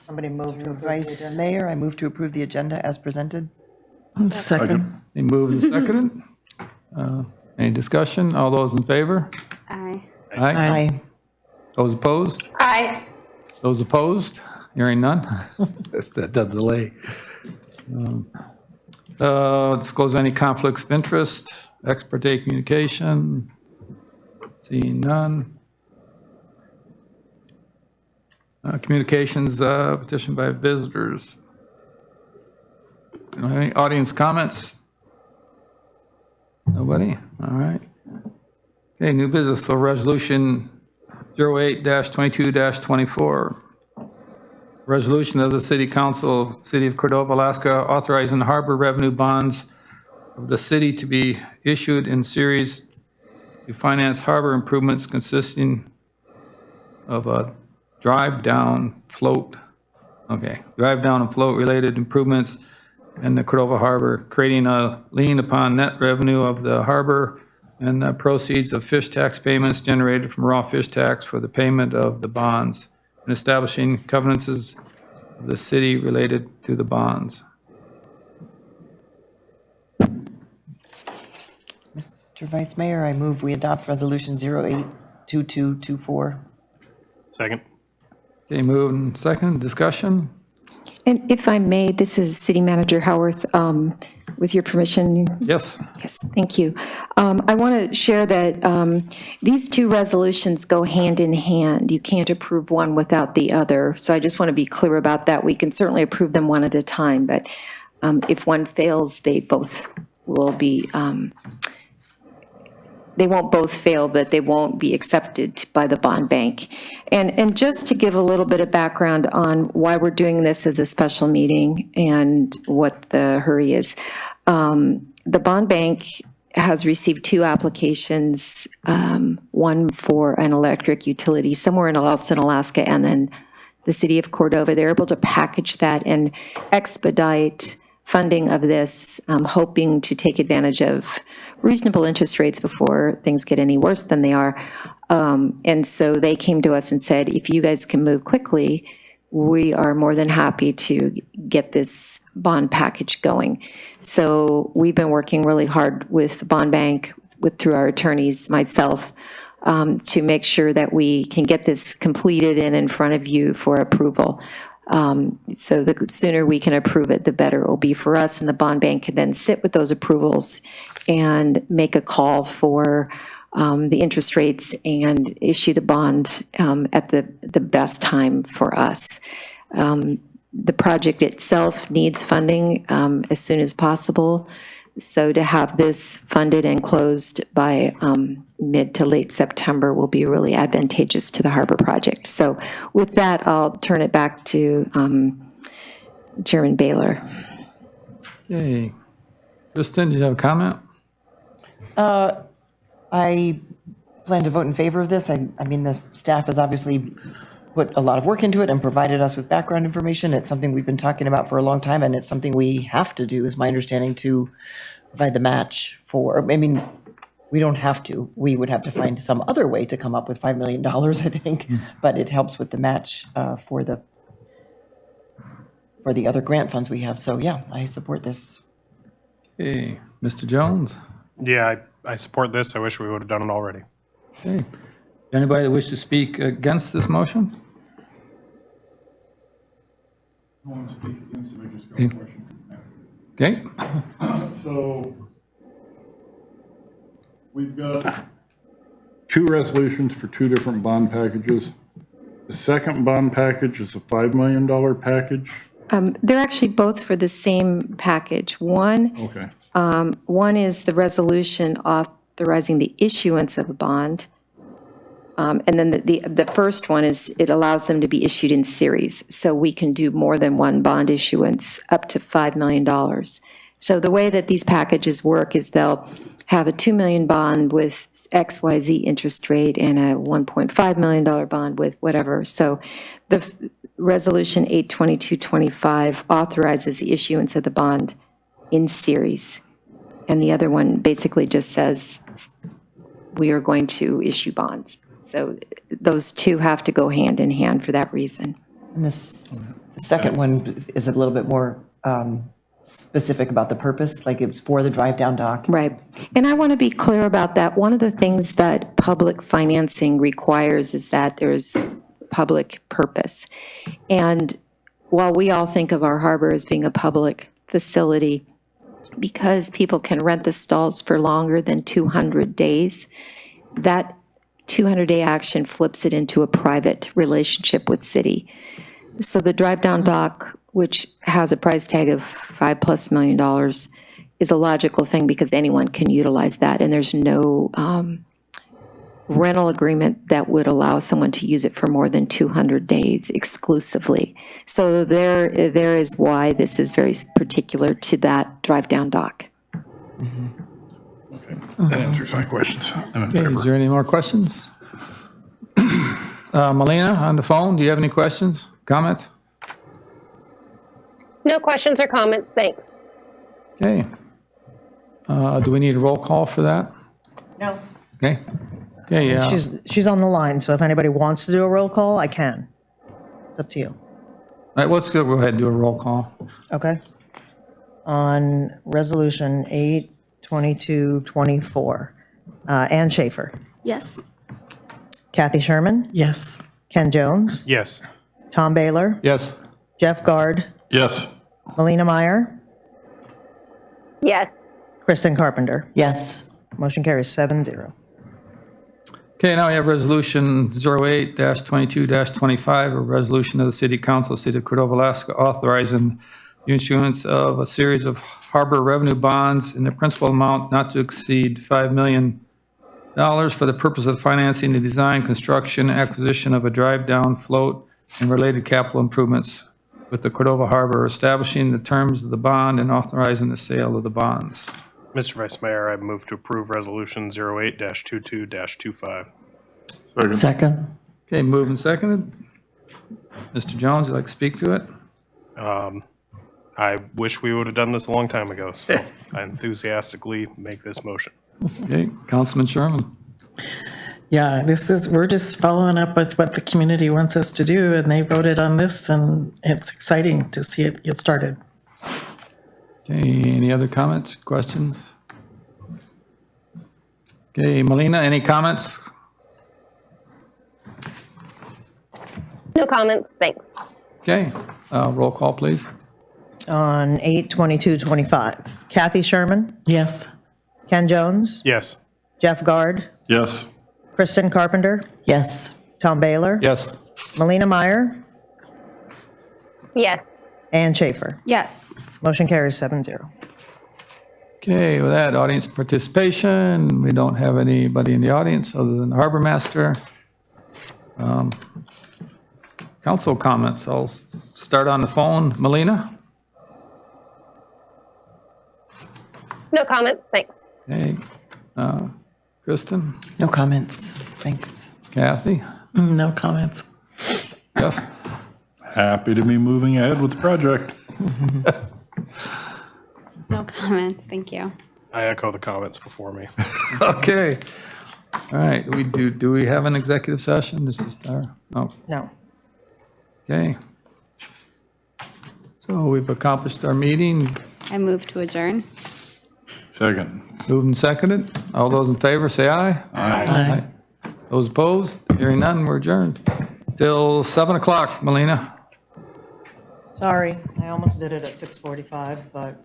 Somebody move to Vice Mayor. I move to approve the agenda as presented. Second. They moved and seconded. Any discussion? All those in favor? Aye. Aye. Those opposed? Aye. Those opposed? Hearing none? That's the delay. Disclose any conflicts of interest, ex parte communication. Seeing none. Communications, petition by visitors. Any audience comments? Nobody? All right. Okay, new business, so resolution 08-22-24. Resolution of the City Council, City of Cordova, Alaska, authorizing harbor revenue bonds of the city to be issued in series to finance harbor improvements consisting of a drive down, float and float related improvements in the Cordova Harbor, creating a lien upon net revenue of the harbor and the proceeds of fish tax payments generated from raw fish tax for the payment of the bonds, and establishing covenants of the city related to the bonds. Mr. Vice Mayor, I move we adopt Resolution 082224. Second. Okay, move and second, discussion? And if I may, this is City Manager Howarth, with your permission. Yes. Yes, thank you. I want to share that these two resolutions go hand in hand. You can't approve one without the other. So I just want to be clear about that. We can certainly approve them one at a time, but if one fails, they both will be, they won't both fail, but they won't be accepted by the bond bank. And just to give a little bit of background on why we're doing this as a special meeting and what the hurry is. The bond bank has received two applications, one for an electric utility somewhere in Alaska, and then the city of Cordova. They're able to package that and expedite funding of this, hoping to take advantage of reasonable interest rates before things get any worse than they are. And so they came to us and said, if you guys can move quickly, we are more than happy to get this bond package going. So we've been working really hard with the bond bank, through our attorneys, myself, to make sure that we can get this completed and in front of you for approval. So the sooner we can approve it, the better it will be for us, and the bond bank can then sit with those approvals and make a call for the interest rates and issue the bond at the best time for us. The project itself needs funding as soon as possible. So to have this funded and closed by mid to late September will be really advantageous to the harbor project. So with that, I'll turn it back to Chairman Baylor. Okay. Kristen, do you have a comment? I plan to vote in favor of this. I mean, the staff has obviously put a lot of work into it and provided us with background information. It's something we've been talking about for a long time, and it's something we have to do, is my understanding, to provide the match for, I mean, we don't have to. We would have to find some other way to come up with $5 million, I think, but it helps with the match for the other grant funds we have. So yeah, I support this. Okay, Mr. Jones? Yeah, I support this. I wish we would have done it already. Okay. Anybody that wishes to speak against this motion? I want to speak against it, I just got a question. Okay. So, we've got two resolutions for two different bond packages. The second bond package is a $5 million package. They're actually both for the same package. Okay. One is the resolution authorizing the issuance of a bond. And then the first one is, it allows them to be issued in series. So we can do more than one bond issuance, up to $5 million. So the way that these packages work is they'll have a $2 million bond with XYZ interest rate and a $1.5 million bond with whatever. So the Resolution 82225 authorizes the issuance of the bond in series. And the other one basically just says we are going to issue bonds. So those two have to go hand in hand for that reason. And the second one is a little bit more specific about the purpose, like it's for the drive-down dock. Right. And I want to be clear about that. One of the things that public financing requires is that there's public purpose. And while we all think of our harbor as being a public facility, because people can rent the stalls for longer than 200 days, that 200-day action flips it into a private relationship with city. So the drive-down dock, which has a price tag of $5+ million, is a logical thing because anyone can utilize that, and there's no rental agreement that would allow someone to use it for more than 200 days exclusively. So there is why this is very particular to that drive-down dock. That answers my questions. I'm in Okay, favor. is there any more questions? Melina, on the phone, do you have any questions, comments? No questions or comments, thanks. Okay. Do we need a roll call for that? No. Okay. Okay, yeah. She's on the line, so if anybody wants to do a roll call, I can. It's up to you. All right, let's go ahead and do a roll call. Okay? On Resolution 8/22/24, Ann Schaefer, Yes. Kathy Sherman, Yes. Ken Jones, Yes. Tom Baylor, Yes. Jeff Guard, Yes. Melina Meyer, Yes. Kristen Carpenter. Yes. Motion carries 7-0. Okay, now we have Resolution 08-22-25, a resolution of the City Council, City of Cordova, Alaska, authorizing the issuance of a series of harbor revenue bonds in the principal amount not to exceed $5 million for the purpose of financing the design, construction, acquisition of a drive-down float and related capital improvements with the Cordova Harbor, establishing the terms of the bond and authorizing the sale of the bonds. Mr. Vice Mayor, I move to approve Resolution 08-22-25. Second. Okay, moved and seconded. Mr. Jones, you'd like to speak to it? I wish we would have done this a long time ago, so I enthusiastically make this motion. Okay, Councilman Sherman. Yeah, we're just following up with what the community wants us to do, and they voted on this, and it's exciting to see it get started. Okay, any other comments, questions? Okay, Melina, any comments? No comments, thanks. Okay, roll call, please. On 8/22/25, Kathy Sherman, Yes. Ken Jones, Yes. Jeff Guard, Yes. Kristen Carpenter, Yes. Tom Baylor, Yes. Melina Meyer, Yes. Ann Schaefer. Yes. Motion carries 7-0. Okay, with that, audience participation, we don't have anybody in the audience other than the harbor master. Council comments, I'll start on the phone. Melina? No comments, thanks. Okay, Kristen? No comments. Thanks. Kathy? No comments. Jeff? Happy to be moving ahead with the project. No comments, thank you. I echo the comments before me. Okay. All right, do we have an executive session? This is our, oh, No. okay. So we've accomplished our meeting, I move to adjourn. Second. moved and seconded. All those in favor, say aye. Aye. Those opposed? Hearing none, we're adjourned. Till 7 o'clock, Melina. Sorry, I almost did it at 6:45, but